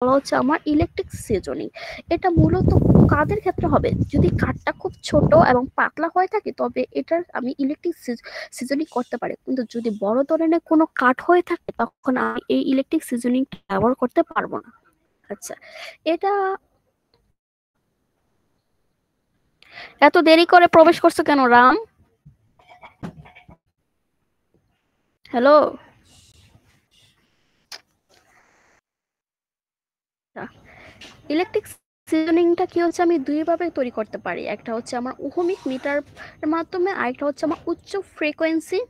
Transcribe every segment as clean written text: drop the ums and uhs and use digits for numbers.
বলা হচ্ছে আমার ইলেকট্রিক সিজনিং। এটা মূলত কাদের ক্ষেত্রে হবে? যদি কাঠটা খুব ছোট এবং পাতলা হয়ে থাকে তবে এটার আমি ইলেকট্রিক সিজনিং করতে পারি, কিন্তু যদি বড় ধরনের কোনো কাঠ হয়ে থাকে তখন আমি এই ইলেকট্রিক সিজনিং ব্যবহার করতে পারবো না। আচ্ছা, এটা এত দেরি করে প্রবেশ করছো কেন রাম? হ্যালো। ইলেকট্রিক সিজনিংটা কি হচ্ছে আমি দুই ভাবে তৈরি করতে পারি, একটা হচ্ছে আমার ওহমিক মিটার মাধ্যমে, আরেকটা হচ্ছে আমার উচ্চ ফ্রিকোয়েন্সি।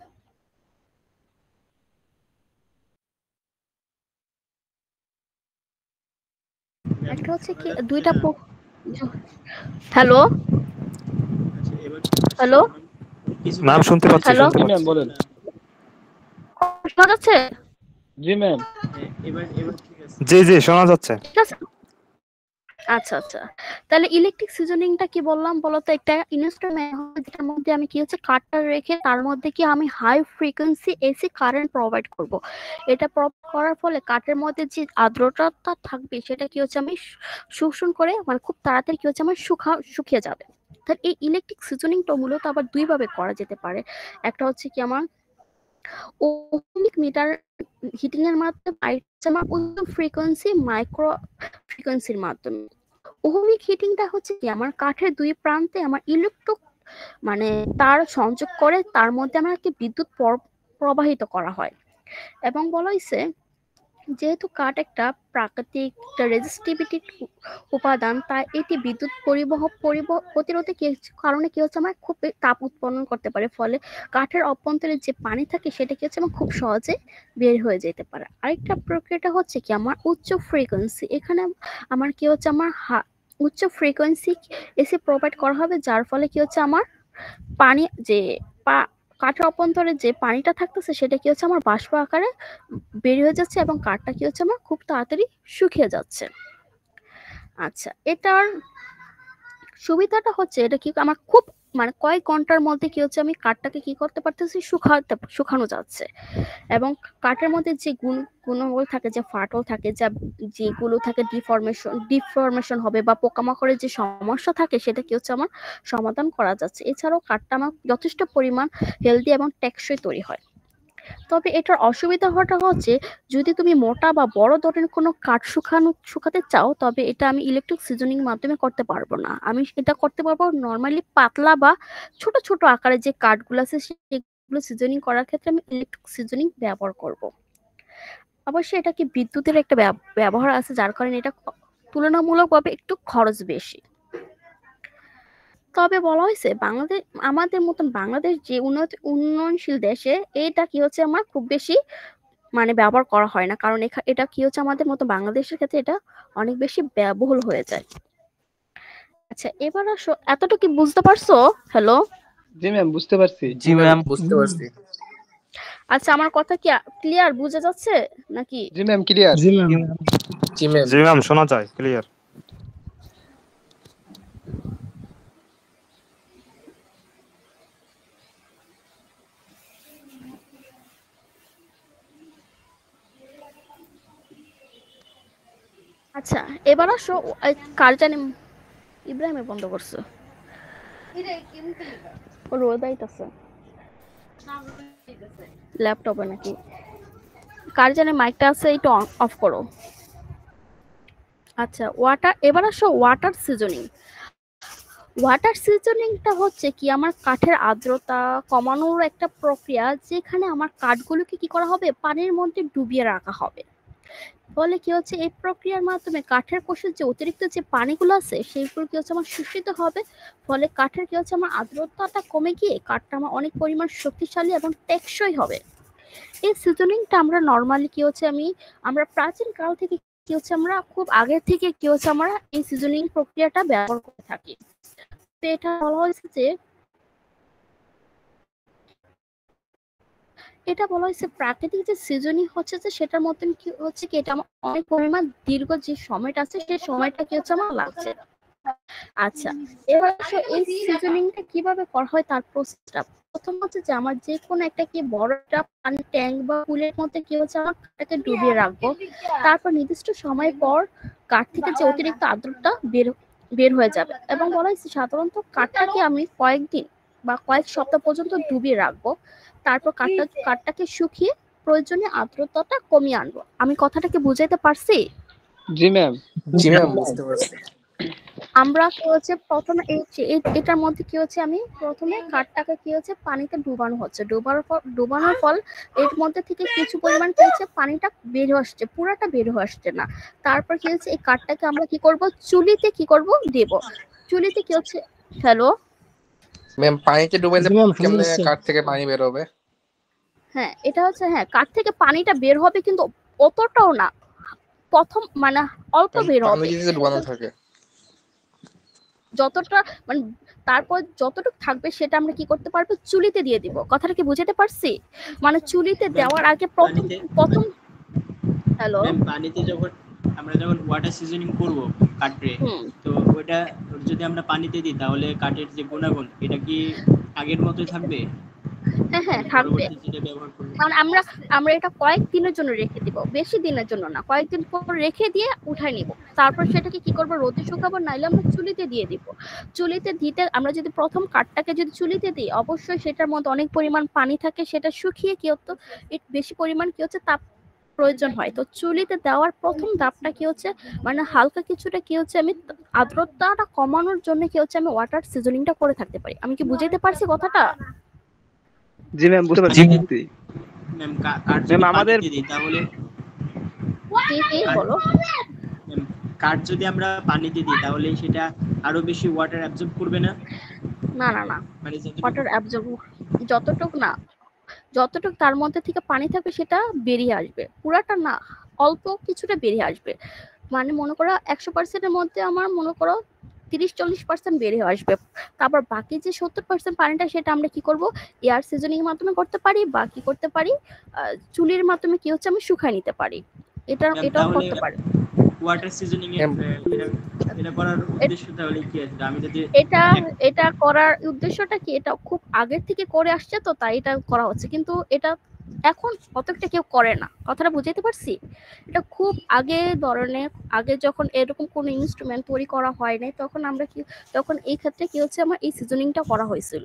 একটা হচ্ছে কি দুইটা হ্যালো হ্যালো ম্যাম শুনতে পাচ্ছি, হ্যালো শুনতে পাচ্ছি। বলেন। শোনা যাচ্ছে? জি ম্যাম। জি জি শোনা যাচ্ছে। ঠিক আছে। আচ্ছা আচ্ছা, তাহলে ইলেকট্রিক সিজনিংটা কি বললাম বলতো? একটা ইনস্ট্রুমেন্ট যেটার মধ্যে আমি কি হচ্ছে কাঠটা রেখে তার মধ্যে কি আমি high frequency AC current provide করব। এটা প্রোভাইড করার ফলে কাঠের মধ্যে যে আর্দ্রতাটা থাকবে সেটা কি হচ্ছে আমি শোষণ করে মানে খুব তাড়াতাড়ি কি হচ্ছে আমার শুকিয়ে যাবে। তাহলে এই ইলেকট্রিক সিজনিংটা মূলত আবার দুই ভাবে করা যেতে পারে। একটা হচ্ছে কি আমার ওহমিক মিটার হিটিং এর মাধ্যমে, আরেকটা হচ্ছে আমার উচ্চ ফ্রিকোয়েন্সি মাইক্রো ফ্রিকোয়েন্সির মাধ্যমে। ওহমিক হিটিংটা হচ্ছে কি আমার কাঠের দুই প্রান্তে আমার ইলেকট্রো মানে তার সংযোগ করে তার মধ্যে আমাকে বিদ্যুৎ প্রবাহিত করা হয়। এবং বলা হয়েছে যেহেতু কাঠ একটা প্রাকৃতিক রেজিস্টিভিটি উপাদান, তাই এটি বিদ্যুৎ প্রতিরোধে কারণে কি হচ্ছে আমার খুব তাপ উৎপন্ন করতে পারে, ফলে কাঠের অভ্যন্তরে যে পানি থাকে সেটা কি হচ্ছে আমার খুব সহজে বের হয়ে যেতে পারে। আরেকটা প্রক্রিয়াটা হচ্ছে কি আমার উচ্চ ফ্রিকোয়েন্সি। এখানে আমার কি হচ্ছে আমার উচ্চ ফ্রিকোয়েন্সি এসি প্রোভাইড করা হবে, যার ফলে কি হচ্ছে আমার পানি যে কাঠের অভ্যন্তরে যে পানিটা থাকতেছে সেটা কি হচ্ছে আমার বাষ্প আকারে বের হয়ে যাচ্ছে এবং কাঠটা কি হচ্ছে আমার খুব তাড়াতাড়ি শুকিয়ে যাচ্ছে। আচ্ছা, এটার সুবিধাটা হচ্ছে এটা কি আমার খুব মানে কয়েক ঘন্টার মধ্যে কি হচ্ছে আমি কাঠটাকে কি করতে পারতেছি শুকানো যাচ্ছে। এবং কাঠের মধ্যে যে গুণগুলো থাকে, যে ফাটল থাকে, যেগুলো থাকে ডিফরমেশন হবে বা পোকামাকড়ের যে সমস্যা থাকে সেটা কি হচ্ছে আমার সমাধান করা যাচ্ছে। এছাড়াও কাঠটা আমার যথেষ্ট পরিমাণ হেলদি এবং টেকসই তৈরি হয়। তবে এটার অসুবিধা হওয়াটা হচ্ছে যদি তুমি মোটা বা বড় ধরনের কোনো কাঠ শুকাতে চাও তবে এটা আমি ইলেকট্রিক সিজনিং মাধ্যমে করতে পারবো না। আমি এটা করতে পারবো নর্মালি পাতলা বা ছোট ছোট আকারের যে কাঠগুলো আছে সেগুলো সিজনিং করার ক্ষেত্রে আমি ইলেকট্রিক সিজনিং ব্যবহার করব। অবশ্যই এটা কি বিদ্যুতের একটা ব্যবহার আছে, যার কারণে এটা তুলনামূলকভাবে একটু খরচ বেশি। তবে বলা হয়েছে বাংলাদেশ আমাদের মতন বাংলাদেশ যে উন্নয়নশীল দেশে এটা কি হচ্ছে আমার খুব বেশি মানে ব্যবহার করা হয় না, কারণ এটা কি হচ্ছে আমাদের মতো বাংলাদেশের ক্ষেত্রে এটা অনেক বেশি ব্যয়বহুল হয়ে যায়। আচ্ছা, এবার আসো, এতটুকু কি বুঝতে পারছো? হ্যালো। জি ম্যাম, বুঝতে পারছি। জি ম্যাম, বুঝতে পারছি। আচ্ছা, আমার কথা কি ক্লিয়ার বোঝা যাচ্ছে নাকি? জি ম্যাম, ক্লিয়ার। জি ম্যাম। জি ম্যাম। জি ম্যাম শোনা যায় ক্লিয়ার। আচ্ছা, এবার আসো কার জানি ইব্রাহিমে বন্ধ করছো, ও রোদ আইতাছে ল্যাপটপে নাকি কার জানে মাইকটা আছে একটু অফ করো। আচ্ছা, এবার আসো ওয়াটার সিজনিং। ওয়াটার সিজনিংটা হচ্ছে কি আমার কাঠের আর্দ্রতা কমানোর একটা প্রক্রিয়া, যেখানে আমার কাঠগুলোকে কি করা হবে পানির মধ্যে ডুবিয়ে রাখা হবে। ফলে কি হচ্ছে এই প্রক্রিয়ার মাধ্যমে কাঠের কোষের যে অতিরিক্ত যে পানিগুলো আছে সেইগুলো কি হচ্ছে আমার শোষিত হবে। ফলে কাঠের কি হচ্ছে আমার আর্দ্রতাটা কমে গিয়ে কাঠটা আমার অনেক পরিমাণ শক্তিশালী এবং টেকসই হবে। এই সিজনিংটা আমরা নর্মালি কি হচ্ছে আমরা প্রাচীন কাল থেকে কি হচ্ছে আমরা খুব আগে থেকে কি হচ্ছে আমরা এই সিজনিং প্রক্রিয়াটা ব্যবহার করে থাকি। তো এটা বলা হয়েছে যে প্রাকৃতিক যে সিজনিং হচ্ছে যে সেটার মতন কি হচ্ছে কি এটা আমার অনেক পরিমাণ দীর্ঘ যে সময়টা আছে সেই সময়টা কি হচ্ছে আমার লাগছে। আচ্ছা, এবার এই সিজনিংটা কিভাবে করা হয় তার প্রসেসটা প্রথম হচ্ছে যে আমার যে কোনো একটা কি বড় একটা পানি ট্যাঙ্ক বা পুলের মধ্যে কি হচ্ছে আমার কাঠটাকে ডুবিয়ে রাখবো। তারপর নির্দিষ্ট সময় পর কাঠ থেকে যে অতিরিক্ত আর্দ্রতা বের হয়ে যাবে, এবং বলা হয়েছে সাধারণত কাঠটাকে আমি কয়েকদিন বা কয়েক সপ্তাহ পর্যন্ত ডুবিয়ে রাখবো। তারপর কাঠটাকে শুকিয়ে প্রয়োজনীয় আর্দ্রতাটা কমিয়ে আনবো। আমি কথাটাকে বুঝাইতে পারছি? জি ম্যাম। জি ম্যাম বুঝতে পারছি। আমরা কি হচ্ছে প্রথমে এটার মধ্যে কি হচ্ছে আমি প্রথমে কাঠটাকে কি হচ্ছে পানিতে ডুবানো হচ্ছে, ডুবানোর ফল এর মধ্যে থেকে কিছু পরিমাণ কি হচ্ছে পানিটা বের হয়ে আসছে, পুরাটা বের হয়ে আসছে না। তারপর কি হচ্ছে এই কাঠটাকে আমরা কি করব, চুলিতে কি করব দেব। চুলিতে কি হচ্ছে, হ্যালো ম্যাম পানিতে ডুবাইলে জি ম্যাম, শুনতে কেমনে পাচ্ছি। কাঠ থেকে পানি বের হবে? হ্যাঁ এটা হচ্ছে, হ্যাঁ কাঠ থেকে পানিটা বের হবে কিন্তু অতটাও না, প্রথম মানে অল্প বের হবে পানিতে ডুবানো থাকে। যতটা মানে, তারপর যতটুকু থাকবে সেটা আমরা কি করতে পারবো, চুলিতে দিয়ে দিব। কথাটা কি বুঝাতে পারছি? মানে চুলিতে দেওয়ার আগে প্রথম হ্যালো ম্যাম পানিতে যখন আমরা ওয়াটার সিজনিং করব কাঠে, তো ওটা যদি আমরা পানিতে দিই তাহলে কাঠের যে গুণাগুণ এটা কি আগের মতোই থাকবে? হ্যাঁ হ্যাঁ থাকবে। পরবর্তী যেটা ব্যবহার করব কারণ আমরা এটা কয়েকদিনের জন্য রেখে দিব, বেশি দিনের জন্য না, কয়েকদিন পর রেখে দিয়ে উঠাই নিব। তারপর সেটাকে কি করব, রোদে শুকাবো, নাইলে আমরা চুলিতে দিয়ে দিব। চুলিতে দিতে আমরা যদি প্রথম কাঠটাকে যদি চুলিতে দিই, অবশ্যই সেটার মধ্যে অনেক পরিমাণ পানি থাকে, সেটা শুকিয়ে কি হতো বেশি পরিমাণ কি হচ্ছে তাপ প্রয়োজন হয়। তো চুলিতে দেওয়ার প্রথম ধাপটা কি হচ্ছে মানে হালকা কিছুটা কি হচ্ছে আমি আর্দ্রতাটা কমানোর জন্য কি হচ্ছে আমি ওয়াটার সিজনিংটা করে থাকতে পারি। আমি কি বুঝাইতে পারছি কথাটা? জি ম্যাম, বুঝতে পারছি। ম্যাম কাঠ যদি আমাদের পানিতে দিই তাহলে কি বলো? ম্যাম কাঠ যদি আমরা পানিতে দিই তাহলে সেটা আরো বেশি ওয়াটার অ্যাবজর্ব করবে না? না না না, মানে ওয়াটার অ্যাবজর্ব যতটুক না, যতটুক তার মধ্যে থেকে পানি থাকবে সেটা বেরিয়ে আসবে, পুরাটা না, অল্প কিছুটা বেরিয়ে আসবে। মানে মনে করো 100%-এর মধ্যে আমার মনে করো 30-40% বেরিয়ে আসবে। তারপর বাকি যে 70% পানিটা সেটা আমরা কি করব, এয়ার সিজনিং এর মাধ্যমে করতে পারি, বা কি করতে পারি চুলির মাধ্যমে কি হচ্ছে আমি শুকাই নিতে পারি। এটাও করতে পারি। ওয়াটার সিজনিং এর এটা করার উদ্দেশ্য তাহলে কি আছে? আমি যদি এটা করার উদ্দেশ্যটা কি, এটা খুব আগের থেকে করে আসছে তো তাই এটা করা হচ্ছে, কিন্তু এটা এখন অতটা কেউ করে না। কথাটা বুঝাইতে পারছি? এটা খুব আগে ধরনের, আগে যখন এরকম কোনো ইনস্ট্রুমেন্ট তৈরি করা হয় নাই তখন এই ক্ষেত্রে কি হচ্ছে আমার এই সিজনিংটা করা হয়েছিল।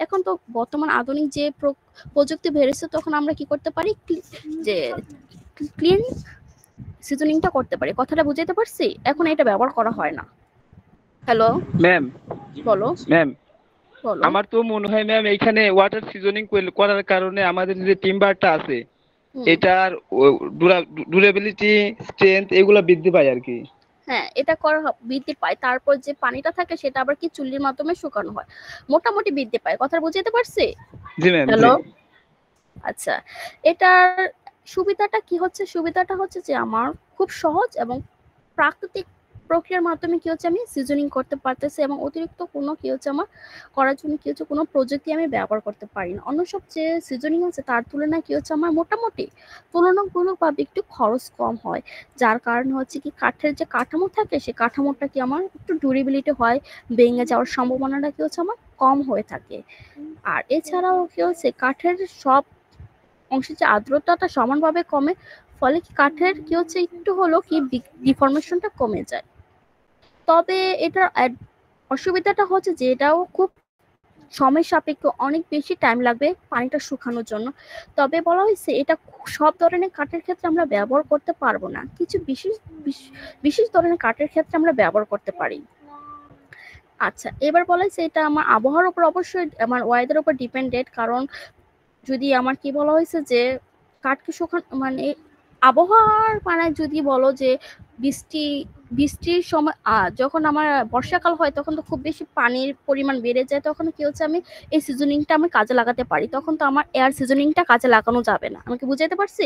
এখন তো বর্তমান আধুনিক যে প্রযুক্তি বেড়েছে, তখন আমরা কি করতে পারি যে ক্লিন সিজনিংটা করতে পারি। কথাটা বুঝাইতে পারছি? এখন এটা ব্যবহার করা হয় না। Hello ma'am. বলো ম্যাম, বলো। আমার তো মনে হয় ম্যাম এইখানে ওয়াটার সিজনিং করার কারণে আমাদের যে টিম্বারটা আছে এটার ডিউরেবিলিটি, স্ট্রেংথ এগুলা বৃদ্ধি পায় আর কি। হ্যাঁ এটা করা বৃদ্ধি পায়। তারপর যে পানিটা থাকে সেটা আবার কি চুল্লির মাধ্যমে শুকানো হয়, মোটামুটি বৃদ্ধি পায়। কথা বুঝাতে পারছি? জি ম্যাম। হ্যালো আচ্ছা, এটার সুবিধাটা কি হচ্ছে, সুবিধাটা হচ্ছে যে আমার খুব সহজ এবং প্রাকৃতিক প্রক্রিয়ার মাধ্যমে কি হচ্ছে আমি সিজনিং করতে পারতেছি, এবং অতিরিক্ত কোনো কি হচ্ছে আমার করার জন্য কি হচ্ছে কোনো প্রযুক্তি আমি ব্যবহার করতে পারি না। অন্য সব যে সিজনিং আছে তার তুলনায় কি হচ্ছে আমার মোটামুটি তুলনামূলকভাবে একটু খরচ কম হয়, যার কারণে হচ্ছে কি কাঠের যে কাঠামো থাকে সেই কাঠামোটা কি আমার একটু ডিউরেবিলিটি হয়, ভেঙে যাওয়ার সম্ভাবনাটা কি হচ্ছে আমার কম হয়ে থাকে। আর এছাড়াও কি হচ্ছে কাঠের সব অংশের যে আর্দ্রতাটা সমানভাবে কমে, ফলে কি কাঠের কি হচ্ছে একটু হলো কি ডিফরমেশনটা কমে যায়। তবে এটার অসুবিধাটা হচ্ছে যে এটাও খুব সময় সাপেক্ষ, অনেক বেশি টাইম লাগবে পানিটা শুকানোর জন্য। তবে বলা হয়েছে এটা সব ধরনের কাঠের ক্ষেত্রে আমরা ব্যবহার করতে পারবো না, কিছু বিশেষ ধরনের কাঠের ক্ষেত্রে আমরা ব্যবহার করতে পারি। আচ্ছা এবার বলা হয়েছে এটা আমার আবহাওয়ার উপর, অবশ্যই আমার ওয়েদার উপর ডিপেন্ডেন্ট। কারণ যদি আমার কি বলা হয়েছে যে কাঠকে মানে আবহাওয়ার মানে যদি বলো যে বৃষ্টির সময় যখন আমার বর্ষাকাল হয় তখন তো খুব বেশি পানির পরিমাণ বেড়ে যায়, তখন কি হচ্ছে আমি এই সিজনিংটা আমি কাজে লাগাতে পারি, তখন তো আমার এয়ার সিজনিংটা কাজে লাগানো যাবে না। আমি কি বুঝাইতে পারছি?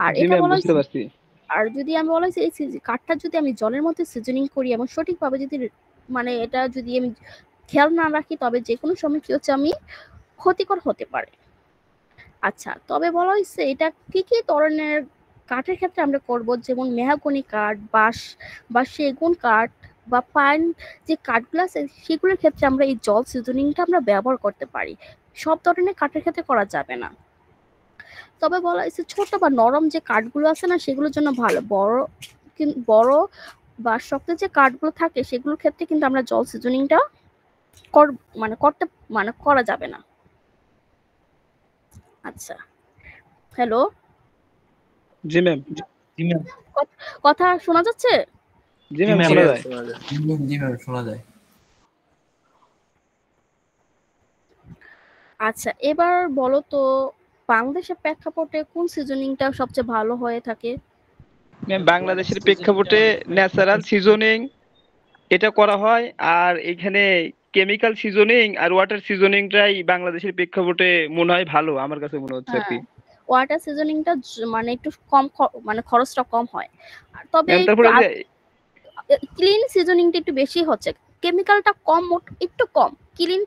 আর জি এটা ম্যাম, বলা বুঝতে পারছি। আর যদি আমি বলা হয়েছে এই কাঠটা যদি আমি জলের মধ্যে সিজনিং করি এবং সঠিকভাবে যদি মানে এটা যদি আমি খেয়াল না রাখি, তবে যে কোনো সময় কি হচ্ছে আমি ক্ষতিকর হতে পারে। আচ্ছা তবে বলা হয়েছে এটা কি কি ধরনের কাঠের ক্ষেত্রে আমরা করব, যেমন মেহগনি কাঠ, বাঁশ বা সেগুন কাঠ বা পাইন যে কাঠগুলো আছে সেগুলোর ক্ষেত্রে আমরা এই জল সিজনিংটা আমরা ব্যবহার করতে পারি। সব ধরনের কাঠের ক্ষেত্রে করা যাবে না। তবে বলা হয়েছে ছোট বা নরম যে কাঠগুলো আছে না সেগুলোর জন্য ভালো, বড় বা শক্ত যে কাঠগুলো থাকে সেগুলোর ক্ষেত্রে কিন্তু আমরা জল সিজনিংটা করা যাবে না। আচ্ছা, হ্যালো, জি ম্যাম। কথা শোনা যাচ্ছে? জি ম্যাম শোনা যায়। জি ম্যাম শোনা যায়। আচ্ছা, এবার বলো তো বাংলাদেশের প্রেক্ষাপটে কোন সিজনিংটা সবচেয়ে ভালো হয়ে থাকে? ম্যাম বাংলাদেশের প্রেক্ষাপটে ন্যাচারাল সিজনিং এটা করা হয়, আর এখানে কেমিক্যাল সিজনিং আর ওয়াটার সিজনিংটাই বাংলাদেশের প্রেক্ষাপটে মনে হয় ভালো, আমার কাছে মনে হচ্ছে আর কি। ওয়াটার সিজনিংটা মানে একটু কম মানে খরচটা কম হয়, তবে ম্যাম তারপরে যে ক্লিন সিজনিংটা একটু বেশি হচ্ছে, কেমিক্যালটা কম, একটু কম, ক্লিন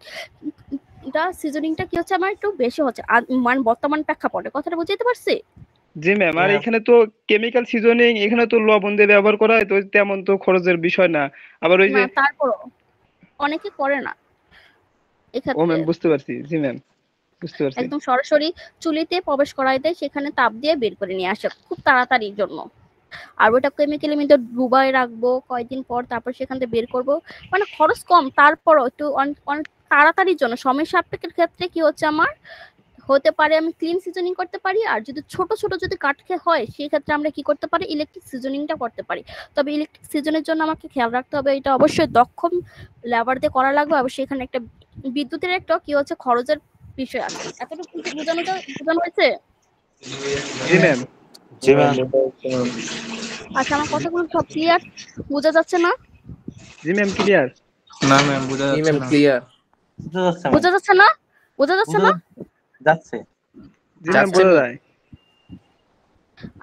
সিজনিংটা কি হচ্ছে আমার একটু বেশি হচ্ছে মানে বর্তমান প্রেক্ষাপটে। কথাটা বুঝতে পারছি? জি ম্যাম, আর এখানে তো কেমিক্যাল সিজনিং, এখানে তো লবণ দিয়ে ব্যবহার করা হয়, তো তেমন তো খরচের বিষয় না। আবার ওই যে তারপরও অনেকে করে না ও এক্ষেত্রে। ম্যাম বুঝতে পারছি। জি ম্যাম বুঝতে পারছি। একদম সরাসরি চুলিতে প্রবেশ করাই দেয়, সেখানে তাপ দিয়ে বের করে নিয়ে আসে খুব তাড়াতাড়ির জন্য। আর ওটা কেমিক্যালি মধ্যে ডুবাই রাখবো কয়েকদিন পর, তারপর সেখান থেকে বের করবো, মানে খরচ কম, তারপরও একটু অনেক তাড়াতাড়ির জন্য সময় সাপেক্ষের ক্ষেত্রে কি হচ্ছে আমার হতে পারে আমি ক্লিন সিজনিং করতে পারি। আর যদি ছোট ছোট যদি কাঠকে হয় সেই ক্ষেত্রে আমরা কি করতে পারি, ইলেকট্রিক সিজনিংটা করতে পারি। তবে ইলেকট্রিক সিজনের জন্য আমাকে খেয়াল রাখতে হবে, এটা অবশ্যই দক্ষ লেবার দিয়ে করা লাগবে, আর সেখানে একটা বিদ্যুতের একটা কি হচ্ছে খরচের বিষয় আছে। এতটুকু বোঝানো হয়েছে? জি ম্যাম। জি ম্যাম। আচ্ছা, আমার কথাগুলো সব ক্লিয়ার বোঝা যাচ্ছে না? জি ম্যাম ক্লিয়ার। না ম্যাম বোঝা জি যাচ্ছে ম্যাম না। ক্লিয়ার। বোঝা যাচ্ছে না? বোঝা যাচ্ছে না? যাচ্ছে। জি ম্যাম বোঝা যায়।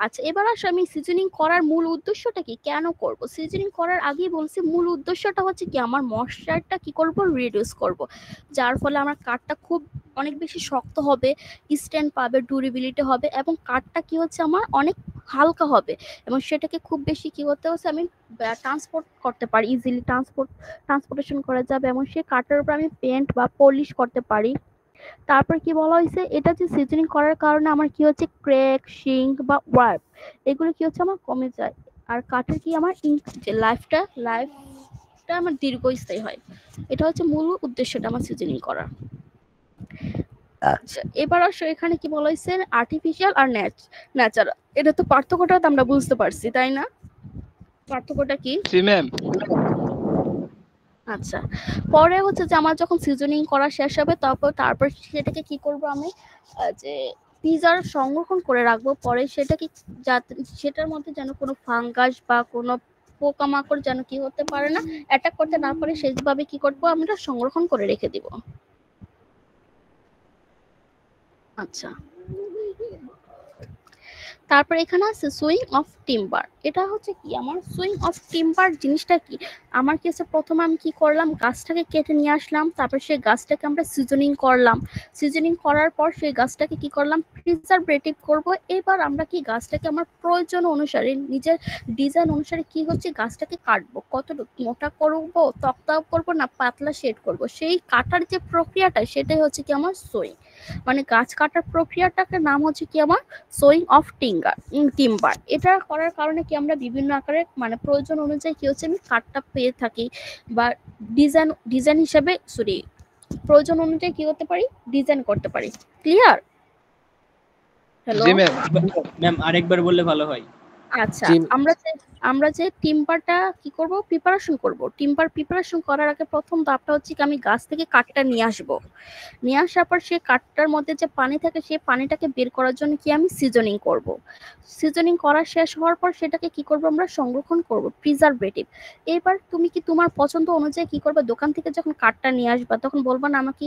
আচ্ছা, এবার আসলে আমি সিজনিং করার মূল উদ্দেশ্যটা কি, কেন করব? সিজনিং করার আগেই বলছি মূল উদ্দেশ্যটা হচ্ছে কি আমার ময়েশ্চারটা কি করব, রিডিউস করব, যার ফলে আমার কাঠটা খুব অনেক বেশি শক্ত হবে, স্ট্যান্ড পাবে, ডিউরেবিলিটি হবে, এবং কাঠটা কি হচ্ছে আমার অনেক হালকা হবে, এবং সেটাকে খুব বেশি কি করতে হচ্ছে আমি ট্রান্সপোর্ট করতে পারি, ইজিলি ট্রান্সপোর্টেশন করা যাবে, এবং সেই কাঠের উপর আমি পেন্ট বা পলিশ করতে পারি। তারপর কি বলা হয়েছে, এটা যে সিজনিং করার কারণে আমার কি হচ্ছে ক্র্যাক, শিঙ্ক বা ওয়ার্প এগুলো কি হচ্ছে আমার কমে যায়, আর কাঠের কি আমার যে লাইফটা আমার দীর্ঘস্থায়ী হয়। এটা হচ্ছে মূল উদ্দেশ্যটা আমার সিজনিং করা। আচ্ছা, এবার আসো এখানে কি বলা হয়েছে আর্টিফিশিয়াল আর ন্যাচারাল, এটা তো পার্থক্যটা তো আমরা বুঝতে পারছি তাই না? পার্থক্যটা কি? জি ম্যাম। আচ্ছা, পরে হচ্ছে যে আমার যখন সিজনিং করা শেষ হবে তারপর সেটাকে কি করব আমি যে ফ্রিজার সংরক্ষণ করে রাখবো, পরে সেটাকে যাতে সেটার মধ্যে যেন কোনো ফাঙ্গাস বা কোনো পোকামাকড় যেন কি হতে পারে না, অ্যাটাক করতে না পারে, সেইভাবে কি করবো আমরা সংরক্ষণ করে রেখে দিব। আচ্ছা, তারপর এখানে আছে সুইং অফ টিম্বার। এটা হচ্ছে কি আমার সুইং অফ টিম্বার জিনিসটা কি, আমার কাছে প্রথমে আমি কি করলাম, গাছটাকে কেটে নিয়ে আসলাম, তারপর সেই গাছটাকে আমরা সিজনিং করলাম, সিজনিং করার পর সেই গাছটাকে কি করলাম প্রিজারভেটিভ করব। এবার আমরা কি গাছটাকে আমার প্রয়োজন অনুসারে নিজের ডিজাইন অনুসারে কি হচ্ছে গাছটাকে কাটবো, কতটুকু মোটা করব, তক্তা করব না পাতলা শেড করব, সেই কাটার যে প্রক্রিয়াটা সেটাই হচ্ছে কি আমার সুইং, মানে গাছ কাটার প্রক্রিয়াটাকে নাম হচ্ছে কি আমার সোয়িং অফ টিম্বার। এটা করার কারণে কি আমরা বিভিন্ন আকারে মানে প্রয়োজন অনুযায়ী কি হচ্ছে আমি কাঠটা পেয়ে থাকি, বা ডিজাইন হিসেবে প্রয়োজন অনুযায়ী কি করতে পারি, ডিজাইন করতে পারি। ক্লিয়ার? হ্যালো জি ম্যাম। ম্যাম আরেকবার বললে ভালো হয়। আচ্ছা, জি। আমরা যে টিম্বারটা কি করব, প্রিপারেশন করব। টিম্বার প্রিপারেশন করার আগে প্রথম ধাপটা হচ্ছে কি আমি গাছ থেকে কাঠটা নিয়ে আসব, নিয়ে আসার পর সেই কাঠটার মধ্যে যে পানি থাকে সেই পানিটাকে বের করার জন্য কি আমি সিজনিং করব। সিজনিং করা শেষ হওয়ার পর সেটাকে কি করব আমরা সংরক্ষণ করব, প্রিজারভেটিভ। এবার তুমি কি তোমার পছন্দ অনুযায়ী কি করবে, দোকান থেকে যখন কাঠটা নিয়ে আসবা তখন বলবা না আমাকে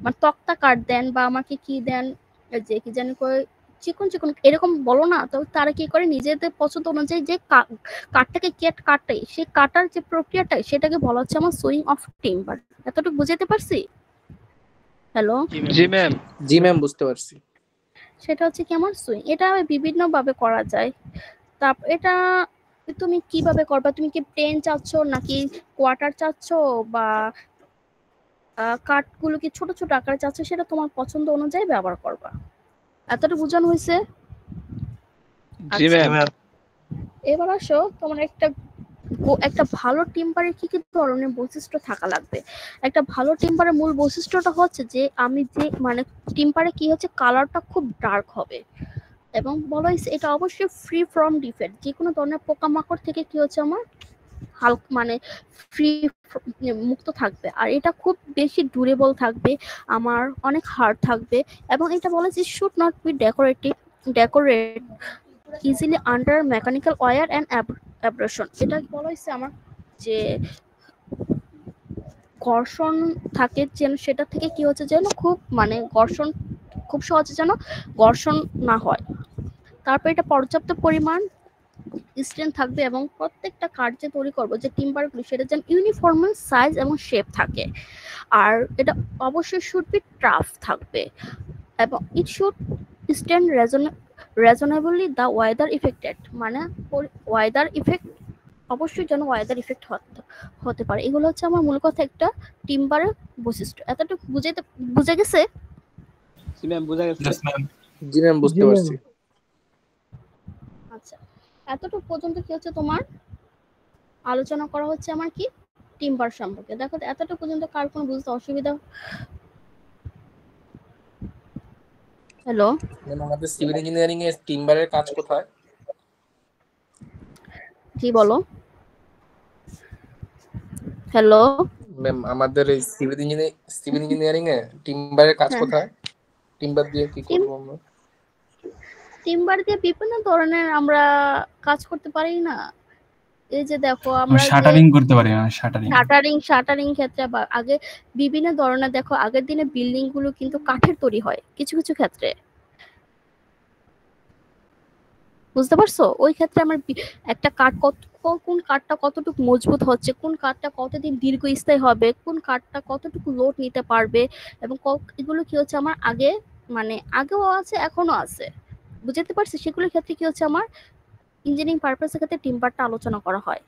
মানে তক্তা কাঠ দেন বা আমাকে কি দেন, যে কি জানি করে চিকন চিকন এরকম বলো না, তো তারা কি করে নিজেদের পছন্দ অনুযায়ী যে কাঠটাকে কাটে সেই কাটার যে প্রক্রিয়াটা সেটাকে বলা হচ্ছে আমার সুইং অফ টিম্বার। এতটুকু বুঝাতে পারছি? হ্যালো, জি ম্যাম। জি ম্যাম বুঝতে পারছি। সেটা হচ্ছে কি আমার সুইং, এটা বিভিন্ন ভাবে করা যায়। তারপর এটা তুমি কিভাবে করবা, তুমি কি প্লেন চাচ্ছ নাকি কোয়ার্টার চাচ্ছ বা কাঠগুলো কি ছোট ছোট আকারে চাচ্ছে সেটা তোমার পছন্দ অনুযায়ী ব্যবহার করবা। এতটা বোঝানো হয়েছে? জি আচ্ছা, ম্যাম। এবার আসো তোমার একটা ভালো টিম্বারের কি কি ধরনের বৈশিষ্ট্য থাকা লাগবে। একটা ভালো টিম্বারের মূল বৈশিষ্ট্যটা হচ্ছে যে আমি যে মানে টিম্বারে কি হচ্ছে কালারটা খুব ডার্ক হবে এবং বলা হয়েছে এটা অবশ্যই ফ্রি ফ্রম ডিফেক্ট, যে কোনো ধরনের পোকামাকড় থেকে কি হচ্ছে আমার হালকা মানে ফ্রি মুক্ত থাকবে। আর এটা খুব বেশি ডিউরেবল থাকবে, আমার অনেক হার্ড থাকবে এবং এটা বলা যে should not be decorate easily under mechanical wear and abrasion. এটা বলা হয়েছে আমার যে ঘর্ষণ থাকে যেন সেটা থেকে কি হচ্ছে যেন খুব মানে ঘর্ষণ খুব সহজে যেন ঘর্ষণ না হয়। তারপর এটা পর্যাপ্ত পরিমাণ স্ট্রেন্থ থাকবে এবং প্রত্যেকটা কাঠ যে তৈরি করবো যে টিম্বারগুলো সেটা যেন ইউনিফর্ম সাইজ এবং শেপ থাকে। আর এটা অবশ্যই শুড বি টাফ থাকবে এবং it should stand reasonably the weather effected, মানে ওয়েদার ইফেক্ট অবশ্যই যেন ওয়েদার ইফেক্ট হতে পারে। এগুলো হচ্ছে আমার মূল কথা একটা টিম্বারের বৈশিষ্ট্য। এতটুকু বুঝে গেছে? জি ম্যাম, বোঝা গেছে। Yes, ma'am. জি ম্যাম, বুঝতে পারছি। আচ্ছা, এতটুকু পর্যন্ত কি হচ্ছে তোমার আলোচনা করা হচ্ছে আমার কি টিম্বার সম্পর্কে। দেখো এতটুকু পর্যন্ত কার কোনো বুঝতে অসুবিধা? হ্যালো, ম্যাম, আমাদের সিভিল ইঞ্জিনিয়ারিং এর টিম্বারের কাজ কোথায়? কি বলো? হ্যালো, ম্যাম, আমাদের এই সিভিল ইঞ্জিনিয়ারিং এ টিম্বারের কাজ হ্যাঁ, কোথায়? টিম্বার দিয়ে কি করবো আমরা? টিম্বার দিয়ে বিভিন্ন ধরনের আমরা কাজ করতে পারি না। এই যে দেখো আমরা যে শাটারিং করতে পারি না, শাটারিং। শাটারিং ক্ষেত্রে বা আগে বিভিন্ন ধরনের দেখো আগের দিনে বিল্ডিং গুলো কিন্তু কাঠের তৈরি হয় কিছু কিছু ক্ষেত্রে, বুঝতে পারছো? ওই ক্ষেত্রে আমার একটা কাঠ কোন কাঠটা কতটুকু মজবুত হচ্ছে, কোন কাঠটা কতদিন দীর্ঘস্থায়ী হবে, কোন কাঠটা কতটুকু লোড নিতে পারবে এবং এগুলো কি হচ্ছে আমার আগে মানে আগেও আছে এখনো আছে, বুঝতে পারছি? সেগুলোর ক্ষেত্রে কি হচ্ছে আমার ইঞ্জিনিয়ারিং পারপাসের ক্ষেত্রে টিম্বারটা আলোচনা করা হয়।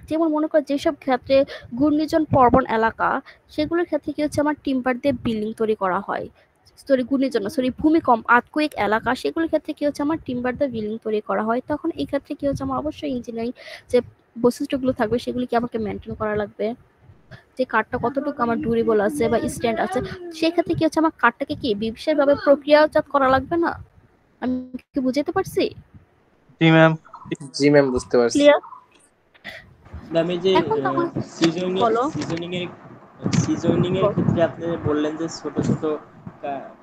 যেমন মনে করো যেসব ক্ষেত্রে ঘূর্ণিঝড় প্রবণ এলাকা সেগুলোর ক্ষেত্রে কি হচ্ছে আমার টিম্বার দিয়ে বিল্ডিং তৈরি করা হয়। ভূমিকম্প আর্থকুয়েক এলাকা সেগুলোর ক্ষেত্রে কি হচ্ছে আমার টিম্বার দিয়ে বিল্ডিং তৈরি করা হয়। তখন এই ক্ষেত্রে কি হচ্ছে আমার অবশ্যই ইঞ্জিনিয়ারিং যে বৈশিষ্ট্যগুলো থাকবে সেগুলি কি আমাকে মেনটেন করা লাগবে, যে কাঠটা কতটুকু আমার ডিউরেবল আছে বা স্ট্যান্ড আছে। সেই ক্ষেত্রে কি হচ্ছে আমার কাঠটাকে কি বিশেষভাবে প্রক্রিয়াজাত করা লাগবে না? আমি কি বুঝাতে পারছি? জি ম্যাম। জি ম্যাম, বুঝতে পারছি। ক্লিয়ার? ম্যাম, এই যে এখন তোমার বলো। সিজনিং এর ক্ষেত্রে আপনি বললেন যে ছোট ছোট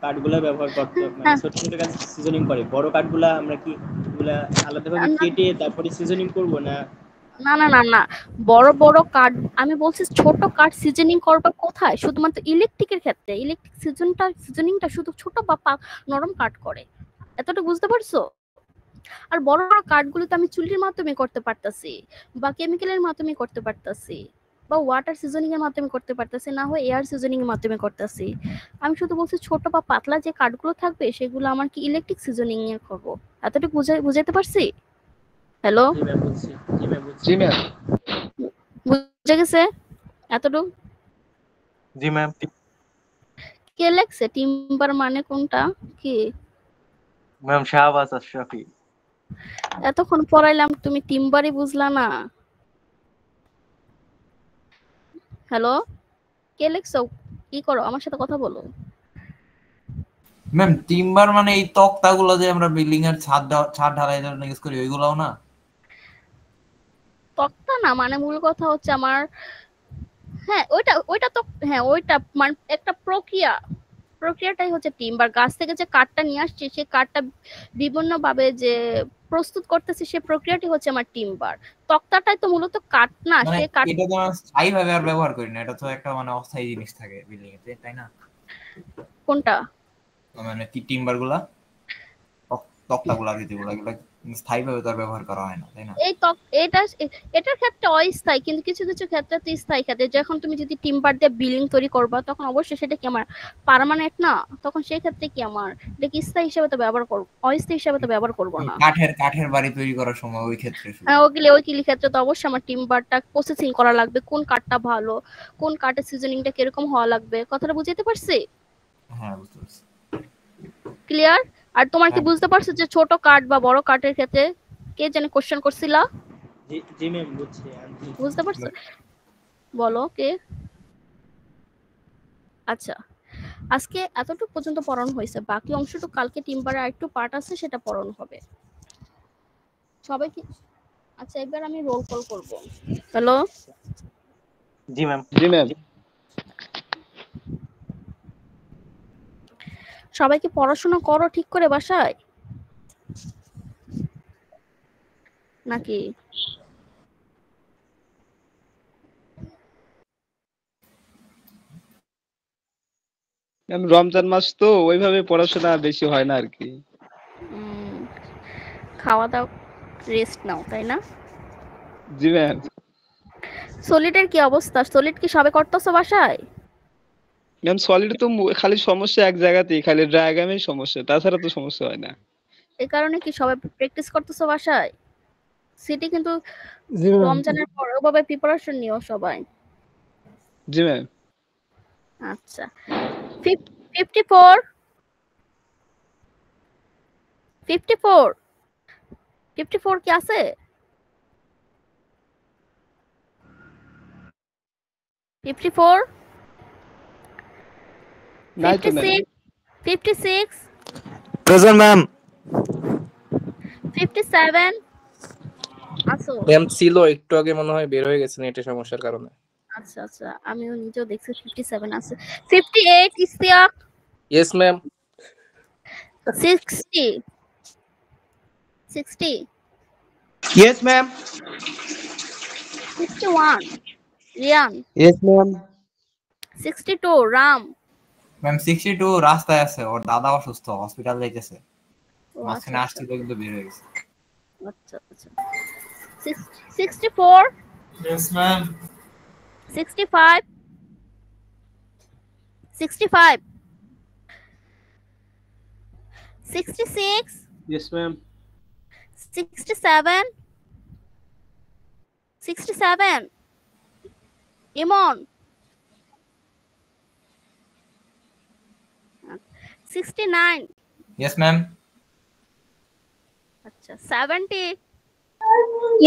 কাঠগুলা ব্যবহার করতে, মানে হ্যাঁ, ছোট ছোট কাঠ সিজনিং করে, বড় কাঠগুলা আমরা কি এগুলা আলাদাভাবে না কেটে তারপরে সিজনিং করব না? না না না না, বড় বড় কাঠ আমি বলছি, ছোট কাঠ সিজনিং করবা কোথায়? শুধুমাত্র ইলেকট্রিকের ক্ষেত্রে। ইলেকট্রিক সিজনিংটা শুধু ছোট বা নরম কাঠ করে, এতটা বুঝতে পারছো? আর বড় বড় কাঠগুলো তো আমি চুলির মাধ্যমে করতে পারতাছি বা কেমিক্যালের মাধ্যমে করতে পারতাছি বা ওয়াটার সিজনিং এর মাধ্যমে করতে পারতাছি, না হয় এয়ার সিজনিং এর মাধ্যমে করতেছি। আমি শুধু বলছি ছোট বা পাতলা যে কাঠগুলো থাকবে সেগুলো আমার কি ইলেকট্রিক সিজনিং এ করবো। এতটুকু বুঝাইতে পারছি? হ্যালো, জি ম্যাম, বুঝছি। জি ম্যাম, বুঝছি। জি ম্যাম। বুঝে গেছে এতটুকু? জি ম্যাম। কে লেখছে টিম্বার মানে কোনটা কি? ম্যাম শাহবাজ আশরাফি। এতক্ষণ পড়াইলাম তুমি টিম্বারই বুঝলা না? হ্যালো, কে লেখছো? কি করো, আমার সাথে কথা বলো। ম্যাম, টিম্বার মানে এই তক্তাগুলো যে আমরা বিল্ডিং এর ছাদ ঢালাই জন্য ইউজ করি ওইগুলোও না? তক্তা না, মানে মূল কথা হচ্ছে আমার হ্যাঁ ওইটা ওইটা তো হ্যাঁ ওইটা মানে একটা প্রক্রিয়াটাই হচ্ছে টিম্বার। গাছ থেকে যে কাঠটা নিয়ে আসছে সেই কাঠটা বিভিন্ন ভাবে যে প্রস্তুত করতেছে সেই প্রক্রিয়াটি হচ্ছে আমার টিম্বার। তক্তাটাই তো মূলত কাঠ না, মানে সে কাঠ। এটা তো আমরা স্থায়ী ভাবে আর ব্যবহার করি না, এটা তো একটা মানে অস্থায়ী জিনিস থাকে বিল্ডিং এ, তাই না? কোনটা? মানে টিম্বার গুলা, তক্তাগুলা যেগুলো এগুলা স্থায়ীভাবে তার ব্যবহার করা হয় না, তাই না? এই ত্বক এটার ক্ষেত্রে অস্থায়ী, কিন্তু কিছু কিছু ক্ষেত্রে তো স্থায়ী ক্ষেত্রে, যখন তুমি যদি টিম্বার দিয়ে বিল্ডিং তৈরি করবা তখন অবশ্যই সেটা কি আমার পার্মানেন্ট না, তখন সেই ক্ষেত্রে কি আমার এটা কি স্থায়ী হিসেবে তো ব্যবহার করবো, অস্থায়ী হিসেবে তো ব্যবহার করবো না। কাঠের বাড়ি তৈরি করার সময় ওই ক্ষেত্রে শুধু। হ্যাঁ, ওই কিলি ক্ষেত্রে তো অবশ্যই আমার টিম্বারটা প্রসেসিং করা লাগবে, কোন কাঠটা ভালো, কোন কাঠের সিজনিংটা কিরকম হওয়া লাগবে, কথাটা বুঝতে পারছি? হ্যাঁ, বুঝতে পারছি। ক্লিয়ার? আর তোমার কি হ্যাঁ। বুঝতে পারছো যে ছোট কাঠ বা বড় কাঠের ক্ষেত্রে কে জানি কোশ্চেন করছিলা? জি ম্যাম, বুঝছি। বুঝতে পারছো? বলো কে? আচ্ছা, আজকে এতটুকু পর্যন্ত পড়ানো হয়েছে, বাকি অংশটুকু কালকে টিম্বারে আরেকটু পার্ট আছে, সেটা পড়ানো হবে। সবাই কি? আচ্ছা, এবার আমি রোল কল করব। হ্যালো, জি ম্যাম। জি ম্যাম। সবাই কি পড়াশোনা করো ঠিক করে বাসায় নাকি? ম্যাম রমজান মাস তো ওইভাবে পড়াশোনা বেশি হয় না আর কি। খাওয়া দাওয়া, রেস্ট নাও, তাই না? জি ম্যাম। সলিডের কি অবস্থা? সলিড কি সবে করতেছো বাসায়? ম্যাম সলিড তো খালি সমস্যা এক জায়গাতেই, খালি ডায়াগ্রামের সমস্যা, তাছাড়া তো সমস্যা হয় না। এই কারণে কি সবাই প্র্যাকটিস করতেছো বাসায়? সিটি কিন্তু রমজানের পর ওভাবে প্রিপারেশন নিও সবাই। জি ম্যাম। আচ্ছা, 54 54 54 কি আছে? 54 নাই তো ম্যাম। 56 present ma'am. 57 আসো। ম্যাম ছিল, একটু আগে মনে হয় বের হয়ে গেছে নেটের সমস্যার কারণে। আচ্ছা আচ্ছা, আমিও নিজেও দেখছি 57 আছে। 58 Istiaque. Yes ma'am. 60 60 yes ma'am. 61 Riyan. Yes ma'am. 62 Ram. Ma'am 62 রাস্তায় আছে, ওর দাদা অসুস্থ, হসপিটাল যাইতেছে। ও মাঝখানে আচ্ছা আসছিল কিন্তু বের হয়ে গেছে। আচ্ছা আচ্ছা। 64 ইয়েস ম্যাম। 65 66 yes ma'am. 67 ইমন। 69 ইয়েস ম্যাম। আচ্ছা। 70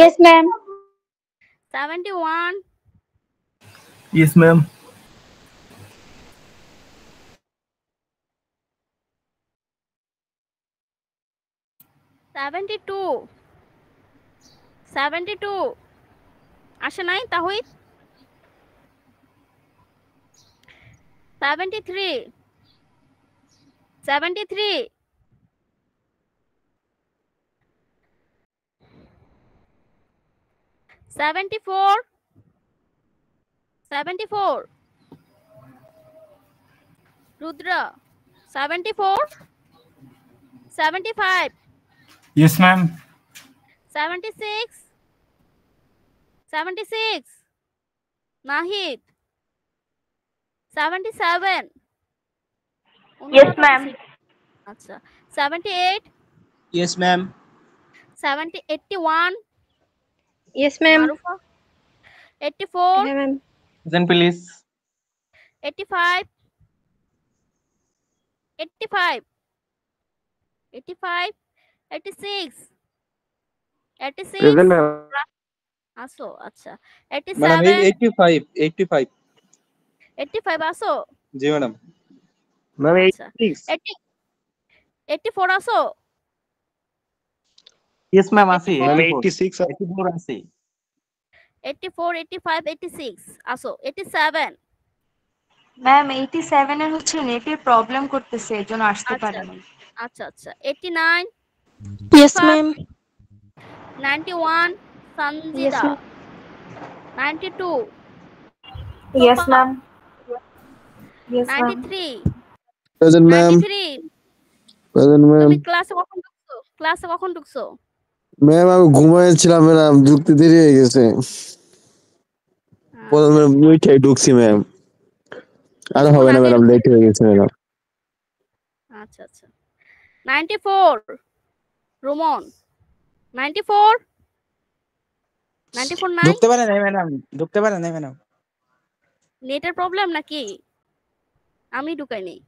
Yes, ma'am. 71 yes ma'am. 72 আসে নাই তাহিদ? 73 74 Rudra 74 75 yes ma'am. 76 Nahid 77 Yes, ma'am. আচ্ছা। 78 yes ma'am. 81 Yes, ma'am. Marufa 84 Yeah, ma'am. Present please. 85 86 present ma'am. আসো। আচ্ছা। ম্যাডাম 87 85 85 আসো। জি ম্যাডাম। ম্যাম আচ্ছা। 86 84 আসো। ইয়েস ম্যাম আছি। 86 84 আছি। 84 85 86 আসো। 87 ম্যাম 87 এর হচ্ছে নেটের প্রবলেম করতেছে, এজন্য আসতে আচ্ছা পারেনি। আচ্ছা আচ্ছা। 89 Yes, ma'am. 91 Sanjida. 92 Yes, ma'am. Yes, ma'am. 93 present ma'am. 93 present ma'am. তুমি ক্লাসে কখন ঢুকছো? ম্যাম আমি ঘুমাইছিলাম ম্যাম, ঢুকতে দেরি হয়ে গেছে। প্রথমে উঠে ঢুকছি ম্যাম, আর হবে কিছুক্ষণ না আগে ম্যাডাম, লেট হয়ে গেছে ম্যাডাম। আচ্ছা আচ্ছা 94 রোমন 94 94 নাই ঢুকতে পারে নাই ম্যাডাম, ঢুকতে পারে নাই ম্যাডাম। নেটের প্রবলেম নাকি? আমি ঢুকাই নেই।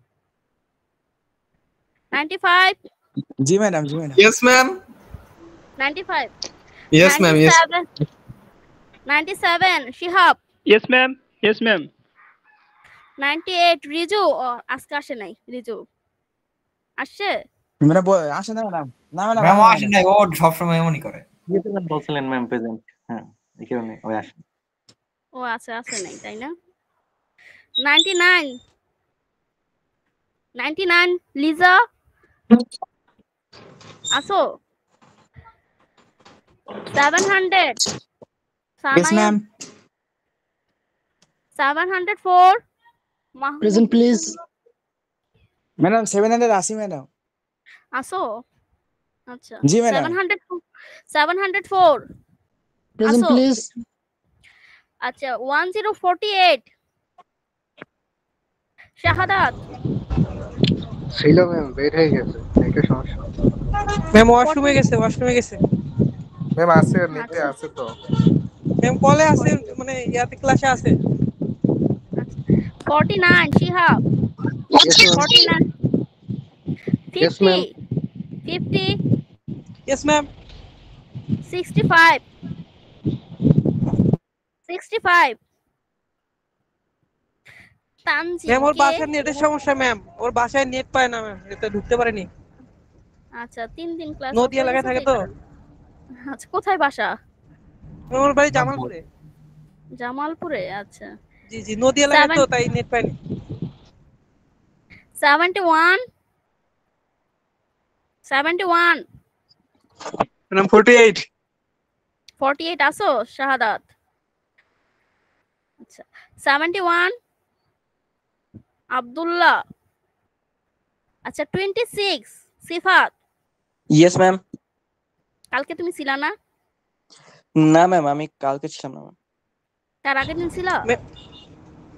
95 জি ম্যাডাম, জি madam. Yes, ma'am. 95 Yes, ma'am. Yes. 97 Shihab yes ma'am, yes ma'am. 98 Riju আজকে আসে নাই রিজু আসছে ম্যাডাম আসে না ম্যাডাম। না ম্যাডাম ম্যাম আসেন নাই, ও সবসময় এমনই করে। বলছিলেন ম্যাম প্রেজেন্ট। হ্যাঁ, এই কারণে ওই আসে। ও আচ্ছা আসে নাই তাই না 99 99 লিজা আসো 700 yes ma'am. 704 present please. Madam 780 madam. আসো আচ্ছা জি ম্যাডাম। 704 প্রেজেন্ট আসো প্লিজ। আচ্ছা 1048 শাহাদাত ছিল ম্যাম, বের হয়ে গেছে, এটা সমস্যা। ম্যাম ওয়াশরুমে গেছে, ওয়াশরুমে গেছে। Ma'am, আছে নেটে আছে তো। ম্যাম কলে আছে, মানে ইয়াতে ক্লাসে আছে। 49 Shihab 49 Yes, 50 ma'am. 50 yes ma'am. 65 65 Tanzim ma'am ওর কে বাসায় নেটের সমস্যা ম্যাম, ওর বাসায় নেট পায় না ম্যাম, এতে ঢুকতে পারেনি। আচ্ছা 3 দিন ক্লাস নদী এলাকায় থাকে তো। আচ্ছা কোথায় বাসা? ওর বাড়ি জামালপুরে। জামালপুরে আচ্ছা জি জি, নদী এলাকায় তো, তাই নেট পায়নি। 71 71 ম্যাম 48 48 আসো শাহাদাত আচ্ছা 71 আব্দুল্লাহ আচ্ছা 26 সিফাত ইয়েস ম্যাম। কালকে তুমি ছিলা না? না ম্যাম, আমি কালকে ছিলাম না ম্যাম। তার আগের দিন ছিলা?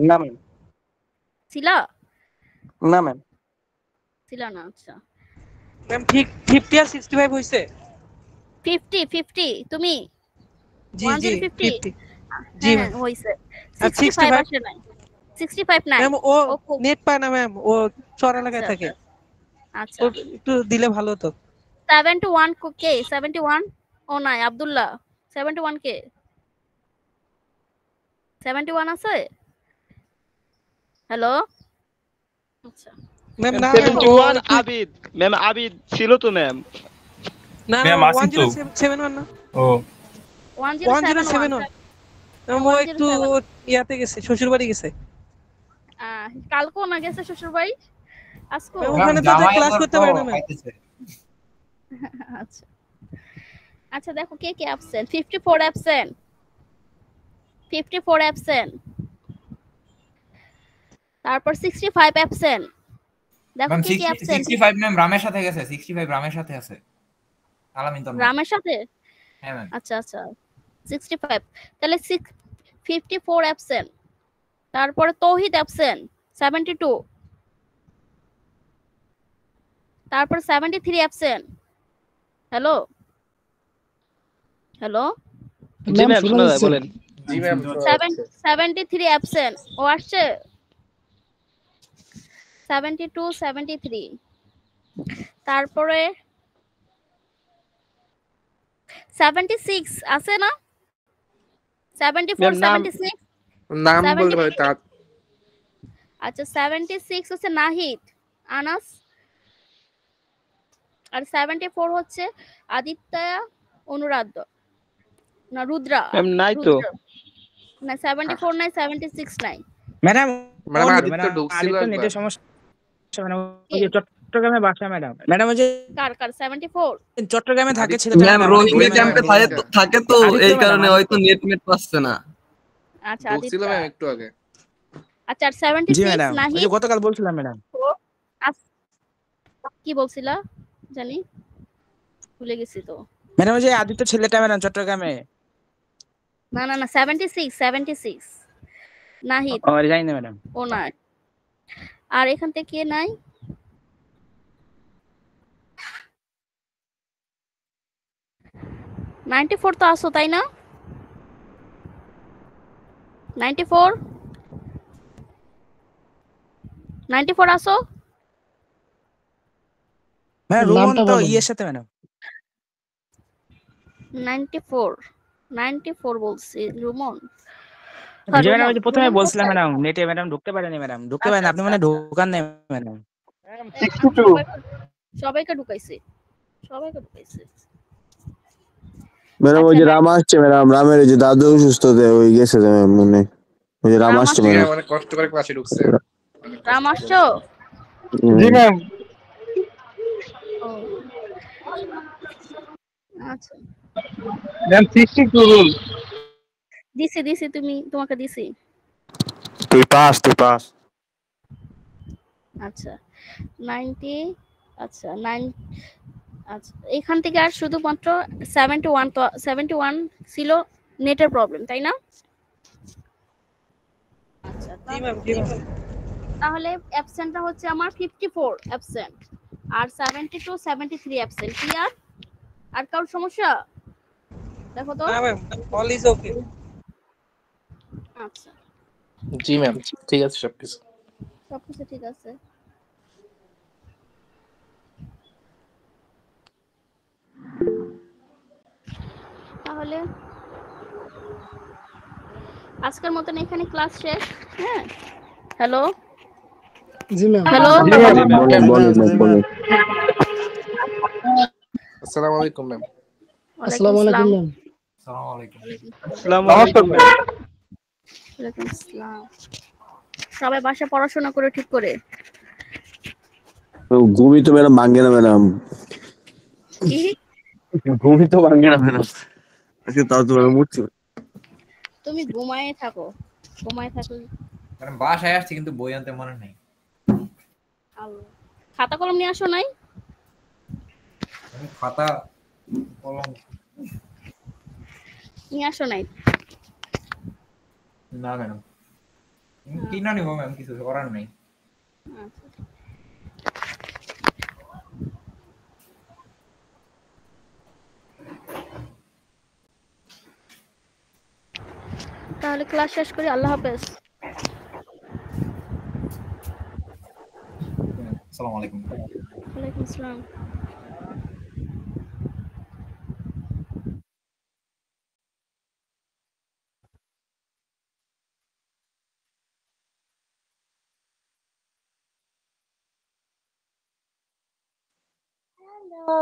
না ম্যাম। ছিলা? না ম্যাম। ছিলা না আচ্ছা ম্যাম ঠিক 50 আর 65 হইছে। 50 50 তুমি জি জি 1050 জি হ্যাঁ ম্যাম। হইছে আর 65 আসে নাই 65 নাই ম্যাম ও নেট পায় না ম্যাম, ও চর এলাকায় থাকে। আচ্ছা ও একটু দিলে ভালো হতো। 71 কে 71 ও নাই আব্দুল্লাহ 71 কে 71 আছে হ্যালো আচ্ছা ম্যাম না 71 আবিদ ম্যাম, আবিদ ছিল তো ম্যাম। না ম্যাম, না আসেন তো। 1071 না। ও 1071 ম্যাম ও একটু ইয়াতে গেছে, শ্বশুর বাড়ি গেছে। কালকে না গেছে শ্বশুর বাড়ি আজকে ওখানে তো ক্লাস করতে পারে না ম্যাম। আচ্ছা আচ্ছা দেখো কে কে অ্যাবসেন্ট 54 অ্যাবসেন্ট 54 অ্যাবসেন্ট তারপর 65 অ্যাবসেন্ট দেখো ম্যাম কে কে অ্যাবসেন্ট 65 ম্যাম রামের সাথে গেছে, 65 রামের সাথে আছে। আলামিন তো রামের সাথে হ্যাঁ ম্যাম। আচ্ছা আচ্ছা 65 তাহলে 54 অ্যাবসেন্ট তারপরে তৌহিদ অ্যাবসেন্ট 72 তারপর 73 অ্যাবসেন্ট হ্যালো হ্যালো জি ম্যাম, শোনা যায়, বলেন। জি ম্যাম। 73 অ্যাবসেন্ট ও আসছে 72 73 তারপরে 76 আছে না 74 76 নাম বলতে পারি তা। আচ্ছা 76 হচ্ছে নাহিদ আনাস আর 74 হচ্ছে আদিত্য অনুরাধা না রুদ্রা ম্যাম নাই তো। না 74 নাই 76 নাই ম্যাডাম ম্যাডাম আদিত্য ঢুকছিল একবার। নেটের সমস্যা মানে ওই যে চট্টগ্রামে বাসা ম্যাডাম। ম্যাডাম ওই যে কার 74 চট্টগ্রামে থাকে ছিল ম্যাম, রোহিঙ্গা ক্যাম্পে থাকে তো, এই কারণে হয়তো নেট পাচ্ছে না। আচ্ছা ঢুকছিল ম্যাম একটু আগে। আচ্ছা 76 জি ম্যাডাম, ওই নাহিদ যে গতকাল বলছিলাম ম্যাডাম। কি বলছিলা জানি ভুলে গেছি তো ম্যাডাম ওই যে আদিত্য ছেলেটা ম্যাডাম চট্টগ্রামে। না না না 76 নাহিদ ও জানি না ম্যাডাম। ও না। আর এখান থেকে কে নাই? $94 তো আসো তাই না? 94 আসো। ম্যাডাম রুমন তো ইয়ের সাথে ম্যাডাম। 94 বলছি রুমন। ম্যাডাম ওই যে প্রথমে বলছিলাম ম্যাডাম নেটে ম্যাডাম ঢুকতে পারেনি ম্যাডাম, ঢুকতে পারেন আপনি মানে ঢোকান নাই ম্যাডাম। 62 সবাইকে ঢুকাইছি। ম্যাডাম ওই যে রাম আসছে ম্যাডাম, রামের ওই যে দাদু অসুস্থ ওই গেছে মনে, ওই যে রাম আসছে ম্যাডাম। মানে কষ্ট করে ক্লাসে ঢুকছে। রাম আসছো? জি ম্যাম। আচ্ছা ম্যাম 62 রুল দিছি তোমাকে দিছি। তুই পাস আচ্ছা 90 আচ্ছা 9 আচ্ছা এখান থেকে আর শুধুমাত্র 71 ছিল নেটের প্রবলেম তাই না? আচ্ছা তাহলে অ্যাবসেন্টটা হচ্ছে আমার 54 অ্যাবসেন্ট আর 72 73 অ্যাবসেন্ট। ক্লিয়ার? আর কারোর সমস্যা দেখো তো। না ম্যাম অল ইজ ওকে। আচ্ছা জি ম্যাম ঠিক আছে সবকিছু ঠিক আছে। তাহলে আজকের মতন এখানে ক্লাস শেষ। হ্যাঁ হ্যালো জি ম্যাম। হ্যালো আসসালামু আলাইকুম ম্যাম। আসসালামু আলাইকুম ম্যাম। আসসালামু আলাইকুম। আসসালামু আলাইকুম ম্যাম। ওয়ালাইকুম আসসালাম। সবাই বাসায় পড়াশোনা করে ঠিক করে। ঘুমই তো ম্যাডাম ভাঙে না ম্যাডাম, ঘুমই তো ভাঙে না ম্যাডাম। আজকে তাও তো মুচ্ছি। তুমি ঘুমায় থাকো। মানে বাসায় আসছি কিন্তু বই আনতে মনে নাই। খাতা কলম নিয়ে আসো নাই? আমি খাতা কলম নিয়ে আসো নাই? না ম্যাডাম কিনা নিব ম্যাম, কিছু করার নাই। তাহলে ক্লাস শেষ করি। আল্লাহ হাফেজ। আসসালামু আলাইকুম। ওয়ালাইকুম আসসালাম। হ্যালো